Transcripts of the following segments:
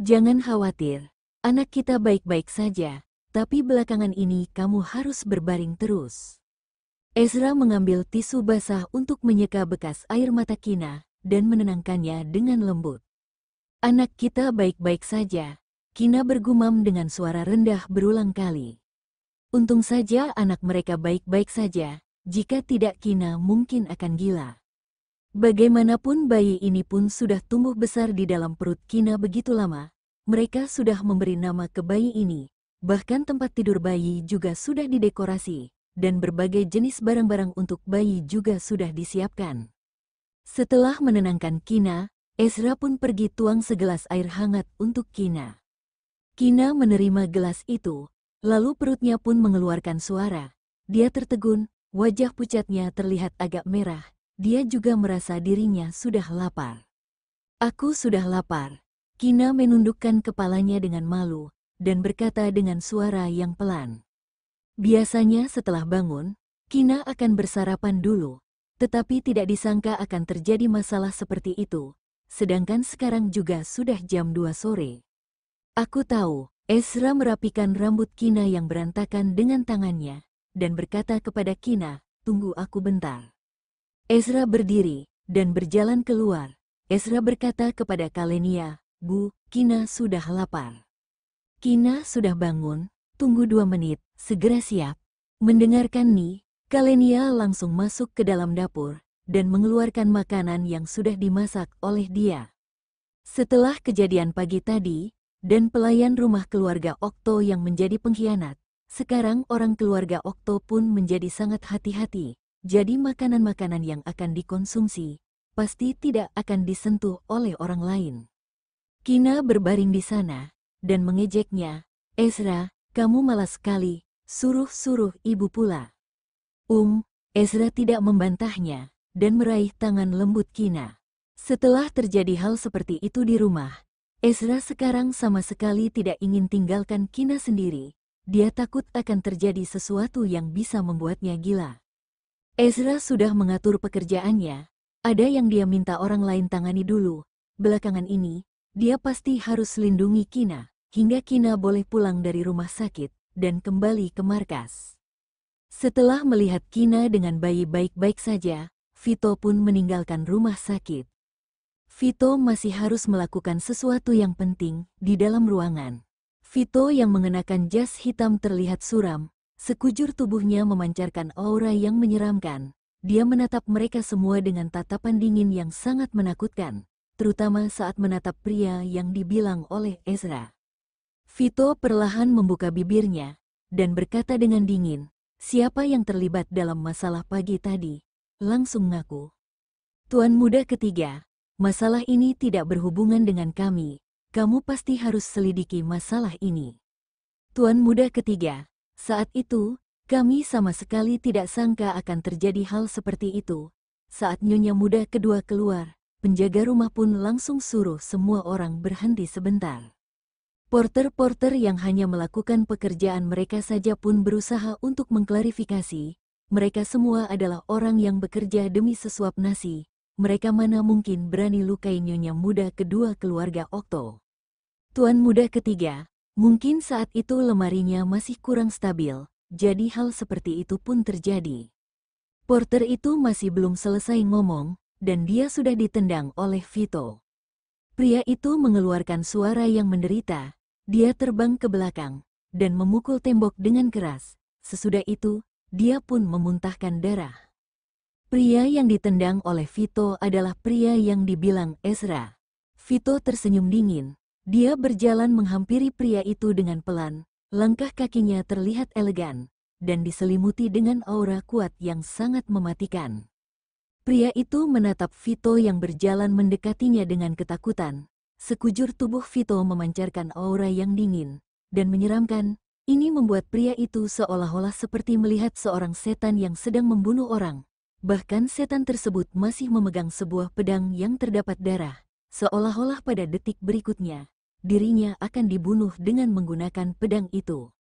Jangan khawatir, anak kita baik-baik saja, tapi belakangan ini kamu harus berbaring terus. Ezra mengambil tisu basah untuk menyeka bekas air mata Kina dan menenangkannya dengan lembut. Anak kita baik-baik saja, Kina bergumam dengan suara rendah berulang kali. Untung saja anak mereka baik-baik saja, jika tidak Kina mungkin akan gila. Bagaimanapun bayi ini pun sudah tumbuh besar di dalam perut Kina begitu lama, mereka sudah memberi nama ke bayi ini, bahkan tempat tidur bayi juga sudah didekorasi, dan berbagai jenis barang-barang untuk bayi juga sudah disiapkan. Setelah menenangkan Kina, Ezra pun pergi tuang segelas air hangat untuk Kina. Kina menerima gelas itu, lalu perutnya pun mengeluarkan suara. Dia tertegun, wajah pucatnya terlihat agak merah. Dia juga merasa dirinya sudah lapar. Aku sudah lapar. Kina menundukkan kepalanya dengan malu, dan berkata dengan suara yang pelan. Biasanya setelah bangun, Kina akan bersarapan dulu, tetapi tidak disangka akan terjadi masalah seperti itu, sedangkan sekarang juga sudah jam 2 sore. Aku tahu, Ezra merapikan rambut Kina yang berantakan dengan tangannya, dan berkata kepada Kina, tunggu aku bentar. Ezra berdiri, dan berjalan keluar. Ezra berkata kepada Kalenia, Bu, Kina sudah lapar. Kina sudah bangun, tunggu 2 menit, segera siap. Mendengarkan nih, Kalenia langsung masuk ke dalam dapur, dan mengeluarkan makanan yang sudah dimasak oleh dia. Setelah kejadian pagi tadi, dan pelayan rumah keluarga Okto yang menjadi pengkhianat, sekarang orang keluarga Okto pun menjadi sangat hati-hati, jadi makanan-makanan yang akan dikonsumsi, pasti tidak akan disentuh oleh orang lain. Kina berbaring di sana, dan mengejeknya, Ezra, kamu malas sekali, suruh-suruh ibu pula. Ezra tidak membantahnya, dan meraih tangan lembut Kina. Setelah terjadi hal seperti itu di rumah, Ezra sekarang sama sekali tidak ingin tinggalkan Kina sendiri. Dia takut akan terjadi sesuatu yang bisa membuatnya gila. Ezra sudah mengatur pekerjaannya, ada yang dia minta orang lain tangani dulu. Belakangan ini, dia pasti harus lindungi Kina, hingga Kina boleh pulang dari rumah sakit, dan kembali ke markas. Setelah melihat Kina dengan bayi baik-baik saja, Vito pun meninggalkan rumah sakit. Vito masih harus melakukan sesuatu yang penting di dalam ruangan. Vito yang mengenakan jas hitam terlihat suram, sekujur tubuhnya memancarkan aura yang menyeramkan. Dia menatap mereka semua dengan tatapan dingin yang sangat menakutkan, terutama saat menatap pria yang dibilang oleh Ezra. Vito perlahan membuka bibirnya, dan berkata dengan dingin, siapa yang terlibat dalam masalah pagi tadi? Langsung ngaku. Tuan muda ketiga, masalah ini tidak berhubungan dengan kami, kamu pasti harus selidiki masalah ini. Tuan muda ketiga, saat itu, kami sama sekali tidak sangka akan terjadi hal seperti itu. Saat nyonya muda kedua keluar, penjaga rumah pun langsung suruh semua orang berhenti sebentar. Porter-porter yang hanya melakukan pekerjaan mereka saja pun berusaha untuk mengklarifikasi. Mereka semua adalah orang yang bekerja demi sesuap nasi. Mereka mana mungkin berani lukai nyonya muda kedua keluarga Okto. Tuan muda ketiga, mungkin saat itu lemarinya masih kurang stabil, jadi hal seperti itu pun terjadi. Porter itu masih belum selesai ngomong, dan dia sudah ditendang oleh Vito. Pria itu mengeluarkan suara yang menderita. Dia terbang ke belakang, dan memukul tembok dengan keras. Sesudah itu, dia pun memuntahkan darah. Pria yang ditendang oleh Vito adalah pria yang dibilang Ezra. Vito tersenyum dingin. Dia berjalan menghampiri pria itu dengan pelan. Langkah kakinya terlihat elegan, dan diselimuti dengan aura kuat yang sangat mematikan. Pria itu menatap Vito yang berjalan mendekatinya dengan ketakutan. Sekujur tubuh Vito memancarkan aura yang dingin dan menyeramkan. Ini membuat pria itu seolah-olah seperti melihat seorang setan yang sedang membunuh orang. Bahkan setan tersebut masih memegang sebuah pedang yang terdapat darah. Seolah-olah pada detik berikutnya, dirinya akan dibunuh dengan menggunakan pedang itu.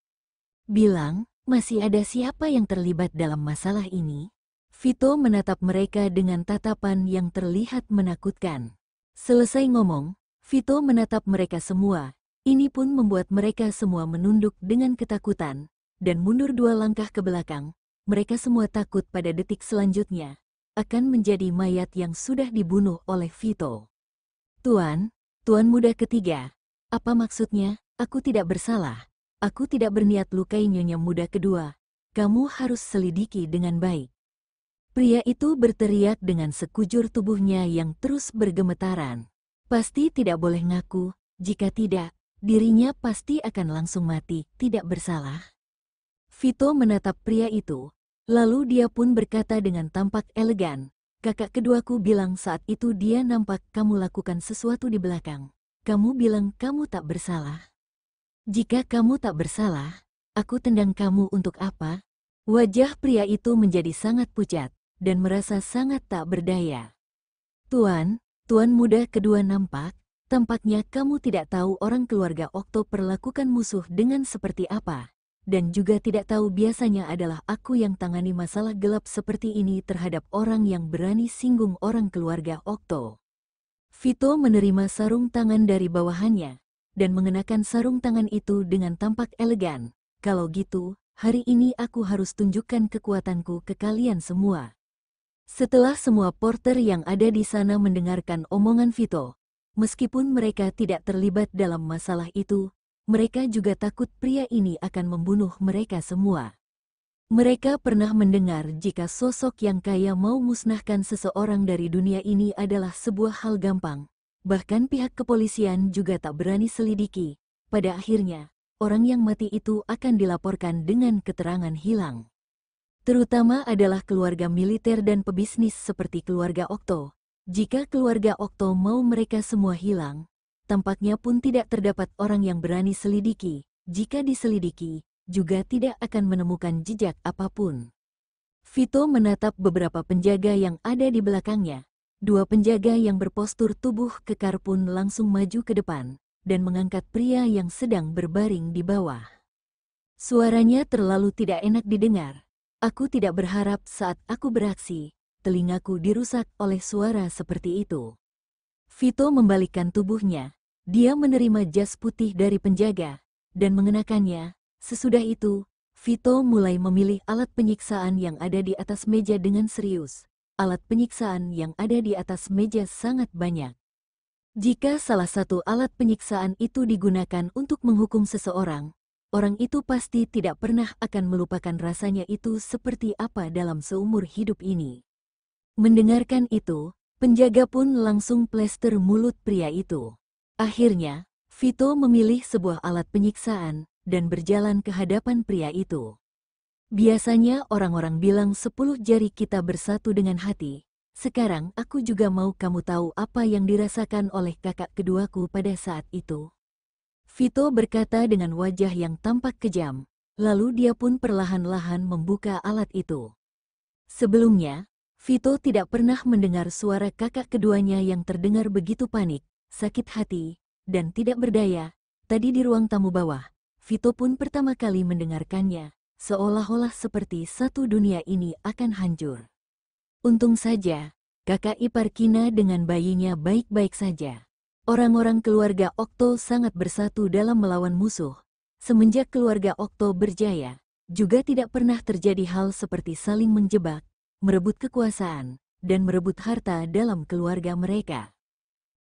Bilang, masih ada siapa yang terlibat dalam masalah ini? Vito menatap mereka dengan tatapan yang terlihat menakutkan. Selesai ngomong, Vito menatap mereka semua, Ini pun membuat mereka semua menunduk dengan ketakutan, dan mundur 2 langkah ke belakang. Mereka semua takut pada detik selanjutnya akan menjadi mayat yang sudah dibunuh oleh Vito. Tuan muda ketiga, apa maksudnya? Aku tidak bersalah. Aku tidak berniat lukai nyonya muda kedua. Kamu harus selidiki dengan baik. Pria itu berteriak dengan sekujur tubuhnya yang terus bergemetaran. Pasti tidak boleh ngaku, jika tidak, dirinya pasti akan langsung mati, tidak bersalah. Vito menatap pria itu, lalu dia pun berkata dengan tampak elegan, kakak keduaku bilang saat itu dia nampak kamu lakukan sesuatu di belakang. Kamu bilang kamu tak bersalah. Jika kamu tak bersalah, aku tendang kamu untuk apa? Wajah pria itu menjadi sangat pucat dan merasa sangat tak berdaya. Tuan muda kedua tampaknya kamu tidak tahu orang keluarga Okto perlakukan musuh dengan seperti apa, dan juga tidak tahu biasanya adalah aku yang tangani masalah gelap seperti ini terhadap orang yang berani singgung orang keluarga Okto. Vito menerima sarung tangan dari bawahannya, dan mengenakan sarung tangan itu dengan tampak elegan. Kalau gitu, hari ini aku harus tunjukkan kekuatanku ke kalian semua. Setelah semua porter yang ada di sana mendengarkan omongan Vito, meskipun mereka tidak terlibat dalam masalah itu, mereka juga takut pria ini akan membunuh mereka semua. Mereka pernah mendengar jika sosok yang kaya mau musnahkan seseorang dari dunia ini adalah sebuah hal gampang. Bahkan pihak kepolisian juga tak berani selidiki. Pada akhirnya, orang yang mati itu akan dilaporkan dengan keterangan hilang. Terutama adalah keluarga militer dan pebisnis seperti keluarga Okto. Jika keluarga Okto mau mereka semua hilang, tampaknya pun tidak terdapat orang yang berani selidiki. Jika diselidiki, juga tidak akan menemukan jejak apapun. Vito menatap beberapa penjaga yang ada di belakangnya. 2 penjaga yang berpostur tubuh kekar pun langsung maju ke depan dan mengangkat pria yang sedang berbaring di bawah. Suaranya terlalu tidak enak didengar. Aku tidak berharap saat aku beraksi, telingaku dirusak oleh suara seperti itu. Vito membalikkan tubuhnya. Dia menerima jas putih dari penjaga dan mengenakannya. Sesudah itu, Vito mulai memilih alat penyiksaan yang ada di atas meja dengan serius. Alat penyiksaan yang ada di atas meja sangat banyak. Jika salah satu alat penyiksaan itu digunakan untuk menghukum seseorang, orang itu pasti tidak pernah akan melupakan rasanya itu seperti apa dalam seumur hidup ini. Mendengarkan itu, penjaga pun langsung plester mulut pria itu. Akhirnya, Vito memilih sebuah alat penyiksaan dan berjalan ke hadapan pria itu. Biasanya orang-orang bilang 10 jari kita bersatu dengan hati. Sekarang aku juga mau kamu tahu apa yang dirasakan oleh kakak keduaku pada saat itu. Vito berkata dengan wajah yang tampak kejam, lalu dia pun perlahan-lahan membuka alat itu. Sebelumnya, Vito tidak pernah mendengar suara kakak keduanya yang terdengar begitu panik, sakit hati, dan tidak berdaya. Tadi di ruang tamu bawah, Vito pun pertama kali mendengarkannya, seolah-olah seperti satu dunia ini akan hancur. Untung saja, kakak ipar Kina dengan bayinya baik-baik saja. Orang-orang keluarga Okto sangat bersatu dalam melawan musuh. Semenjak keluarga Okto berjaya, juga tidak pernah terjadi hal seperti saling menjebak, merebut kekuasaan, dan merebut harta dalam keluarga mereka.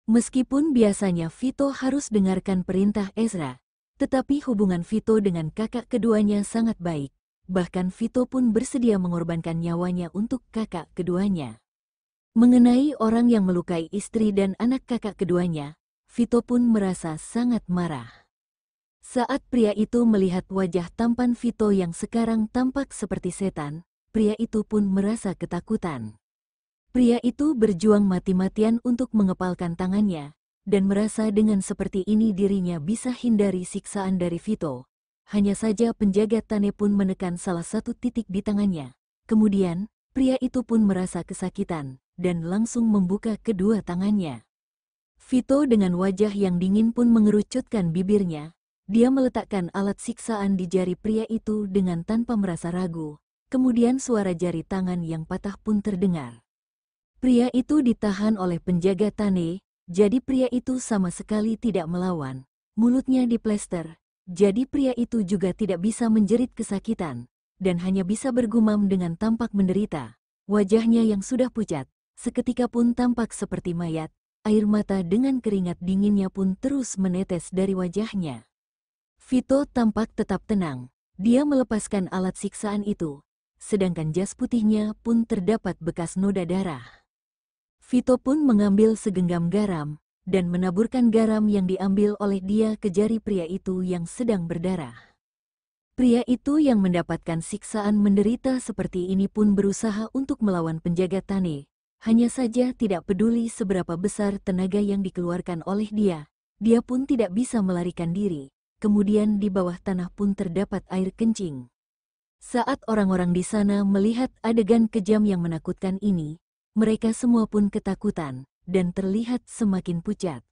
Meskipun biasanya Vito harus dengarkan perintah Ezra, tetapi hubungan Vito dengan kakak keduanya sangat baik. Bahkan Vito pun bersedia mengorbankan nyawanya untuk kakak keduanya. Mengenai orang yang melukai istri dan anak kakak keduanya, Vito pun merasa sangat marah. Saat pria itu melihat wajah tampan Vito yang sekarang tampak seperti setan, pria itu pun merasa ketakutan. Pria itu berjuang mati-matian untuk mengepalkan tangannya, dan merasa dengan seperti ini dirinya bisa hindari siksaan dari Vito. Hanya saja penjaga Tane pun menekan salah satu titik di tangannya. Kemudian, pria itu pun merasa kesakitan dan langsung membuka kedua tangannya. Vito dengan wajah yang dingin pun mengerucutkan bibirnya. Dia meletakkan alat siksaan di jari pria itu dengan tanpa merasa ragu. Kemudian suara jari tangan yang patah pun terdengar. Pria itu ditahan oleh penjaga Tane, jadi pria itu sama sekali tidak melawan. mulutnya diplester, jadi pria itu juga tidak bisa menjerit kesakitan, dan hanya bisa bergumam dengan tampak menderita. Wajahnya yang sudah pucat, seketika pun tampak seperti mayat, air mata dengan keringat dinginnya pun terus menetes dari wajahnya. Vito tampak tetap tenang, dia melepaskan alat siksaan itu, sedangkan jas putihnya pun terdapat bekas noda darah. Vito pun mengambil segenggam garam, dan menaburkan garam yang diambil oleh dia ke jari pria itu yang sedang berdarah. Pria itu yang mendapatkan siksaan menderita seperti ini pun berusaha untuk melawan penjaga Tane, hanya saja tidak peduli seberapa besar tenaga yang dikeluarkan oleh dia pun tidak bisa melarikan diri, kemudian di bawah tanah pun terdapat air kencing. Saat orang-orang di sana melihat adegan kejam yang menakutkan ini, mereka semua pun ketakutan, dan terlihat semakin pucat.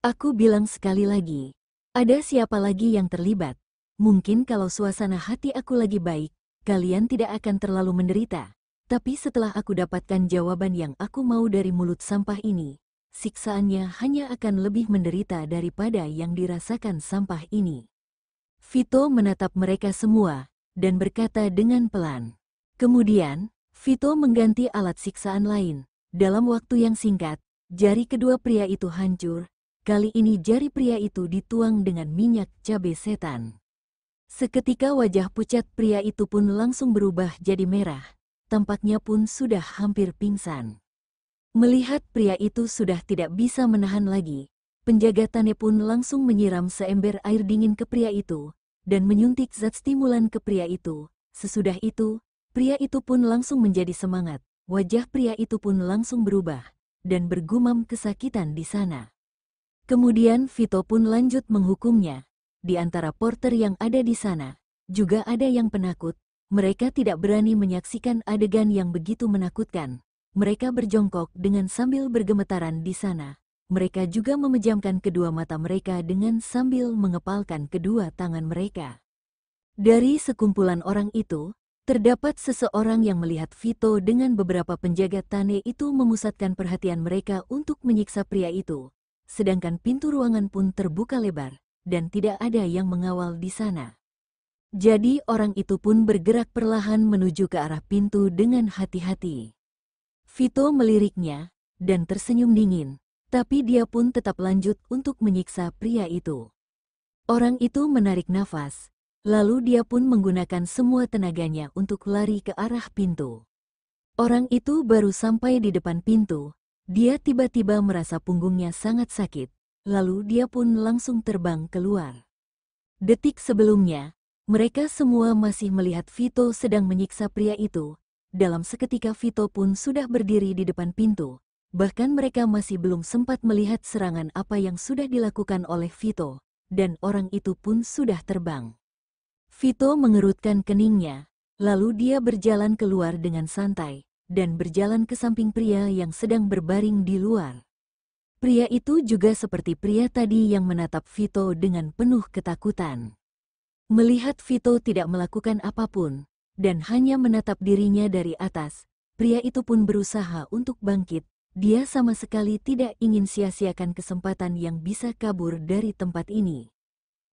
Aku bilang sekali lagi, ada siapa lagi yang terlibat? Mungkin kalau suasana hati aku lagi baik, kalian tidak akan terlalu menderita. Tapi setelah aku dapatkan jawaban yang aku mau dari mulut sampah ini, siksaannya hanya akan lebih menderita daripada yang dirasakan sampah ini. Vito menatap mereka semua, dan berkata dengan pelan. Kemudian, Vito mengganti alat siksaan lain. Dalam waktu yang singkat, jari kedua pria itu hancur. Kali ini jari pria itu dituang dengan minyak cabai setan. Seketika wajah pucat pria itu pun langsung berubah jadi merah. Tampaknya pun sudah hampir pingsan. Melihat pria itu sudah tidak bisa menahan lagi, penjaga Tane pun langsung menyiram seember air dingin ke pria itu, dan menyuntik zat stimulan ke pria itu. Sesudah itu, pria itu pun langsung menjadi semangat. Wajah pria itu pun langsung berubah, dan bergumam kesakitan di sana. Kemudian Vito pun lanjut menghukumnya. Di antara porter yang ada di sana, juga ada yang penakut. Mereka tidak berani menyaksikan adegan yang begitu menakutkan. Mereka berjongkok dengan sambil bergemetaran di sana. Mereka juga memejamkan kedua mata mereka dengan sambil mengepalkan kedua tangan mereka. Dari sekumpulan orang itu, terdapat seseorang yang melihat Vito dengan beberapa penjaga Tane itu memusatkan perhatian mereka untuk menyiksa pria itu. Sedangkan pintu ruangan pun terbuka lebar, dan tidak ada yang mengawal di sana. Jadi orang itu pun bergerak perlahan menuju ke arah pintu dengan hati-hati. Vito meliriknya, dan tersenyum dingin, tapi dia pun tetap lanjut untuk menyiksa pria itu. Orang itu menarik nafas, lalu dia pun menggunakan semua tenaganya untuk lari ke arah pintu. Orang itu baru sampai di depan pintu, dia tiba-tiba merasa punggungnya sangat sakit, lalu dia pun langsung terbang keluar. Detik sebelumnya, mereka semua masih melihat Vito sedang menyiksa pria itu. Dalam seketika Vito pun sudah berdiri di depan pintu, bahkan mereka masih belum sempat melihat serangan apa yang sudah dilakukan oleh Vito, dan orang itu pun sudah terbang. Vito mengerutkan keningnya, lalu dia berjalan keluar dengan santai, dan berjalan ke samping pria yang sedang berbaring di luar. Pria itu juga seperti pria tadi yang menatap Vito dengan penuh ketakutan. Melihat Vito tidak melakukan apapun, dan hanya menatap dirinya dari atas, pria itu pun berusaha untuk bangkit. Dia sama sekali tidak ingin sia-siakan kesempatan yang bisa kabur dari tempat ini.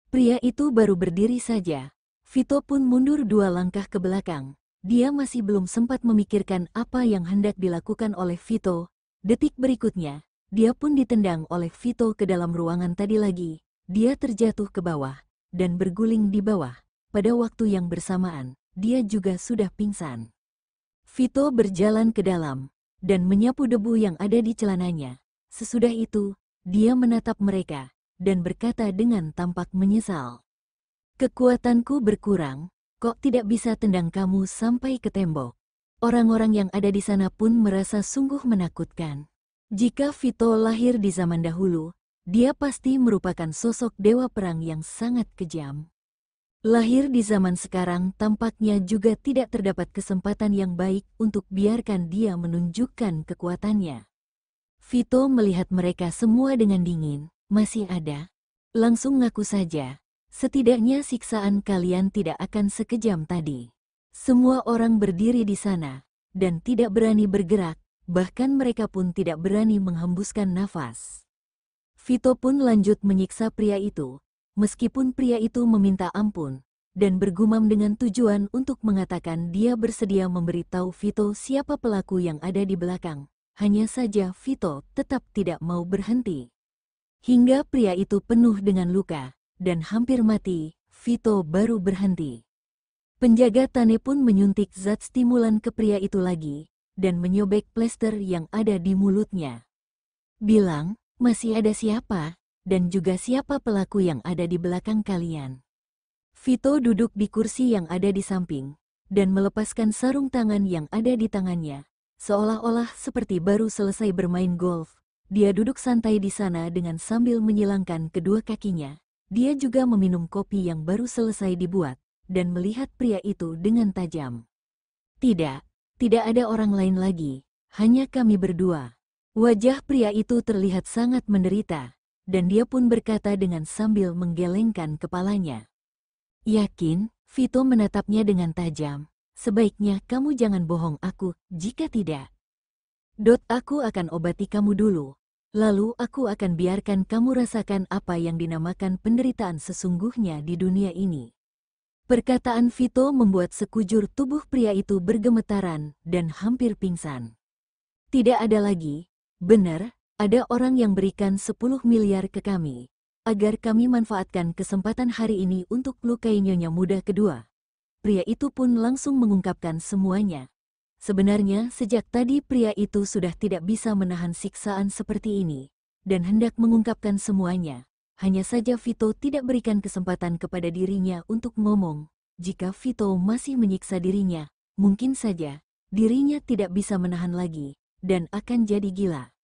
Pria itu baru berdiri saja. Vito pun mundur 2 langkah ke belakang. Dia masih belum sempat memikirkan apa yang hendak dilakukan oleh Vito. Detik berikutnya, dia pun ditendang oleh Vito ke dalam ruangan tadi lagi. Dia terjatuh ke bawah, dan berguling di bawah. Pada waktu yang bersamaan, dia juga sudah pingsan. Vito berjalan ke dalam, dan menyapu debu yang ada di celananya. Sesudah itu, dia menatap mereka, dan berkata dengan tampak menyesal. Kekuatanku berkurang, kok tidak bisa tendang kamu sampai ke tembok. Orang-orang yang ada di sana pun merasa sungguh menakutkan. Jika Vito lahir di zaman dahulu, dia pasti merupakan sosok dewa perang yang sangat kejam. Lahir di zaman sekarang tampaknya juga tidak terdapat kesempatan yang baik untuk biarkan dia menunjukkan kekuatannya. Vito melihat mereka semua dengan dingin. Masih ada? Langsung ngaku saja. Setidaknya siksaan kalian tidak akan sekejam tadi. Semua orang berdiri di sana, dan tidak berani bergerak, bahkan mereka pun tidak berani menghembuskan nafas. Vito pun lanjut menyiksa pria itu, meskipun pria itu meminta ampun, dan bergumam dengan tujuan untuk mengatakan dia bersedia memberitahu Vito siapa pelaku yang ada di belakang. Hanya saja Vito tetap tidak mau berhenti. Hingga pria itu penuh dengan luka, dan hampir mati, Vito baru berhenti. Penjaga Tane pun menyuntik zat stimulan ke pria itu lagi, dan menyobek plester yang ada di mulutnya. Bilang, masih ada siapa, dan juga siapa pelaku yang ada di belakang kalian. Vito duduk di kursi yang ada di samping, dan melepaskan sarung tangan yang ada di tangannya, seolah-olah seperti baru selesai bermain golf. Dia duduk santai di sana dengan sambil menyilangkan kedua kakinya. Dia juga meminum kopi yang baru selesai dibuat, dan melihat pria itu dengan tajam. Tidak ada orang lain lagi, hanya kami berdua. Wajah pria itu terlihat sangat menderita, dan dia pun berkata dengan sambil menggelengkan kepalanya. Yakin? Vito menatapnya dengan tajam. Sebaiknya kamu jangan bohong aku, jika tidak. Aku akan obati kamu dulu. Lalu aku akan biarkan kamu rasakan apa yang dinamakan penderitaan sesungguhnya di dunia ini. Perkataan Vito membuat sekujur tubuh pria itu bergemetaran dan hampir pingsan. Tidak ada lagi. Benar, ada orang yang berikan 10 miliar ke kami, agar kami manfaatkan kesempatan hari ini untuk lukai nyonya muda kedua. Pria itu pun langsung mengungkapkan semuanya. Sebenarnya sejak tadi pria itu sudah tidak bisa menahan siksaan seperti ini, dan hendak mengungkapkan semuanya. Hanya saja Vito tidak berikan kesempatan kepada dirinya untuk ngomong. Jika Vito masih menyiksa dirinya, mungkin saja dirinya tidak bisa menahan lagi, dan akan jadi gila.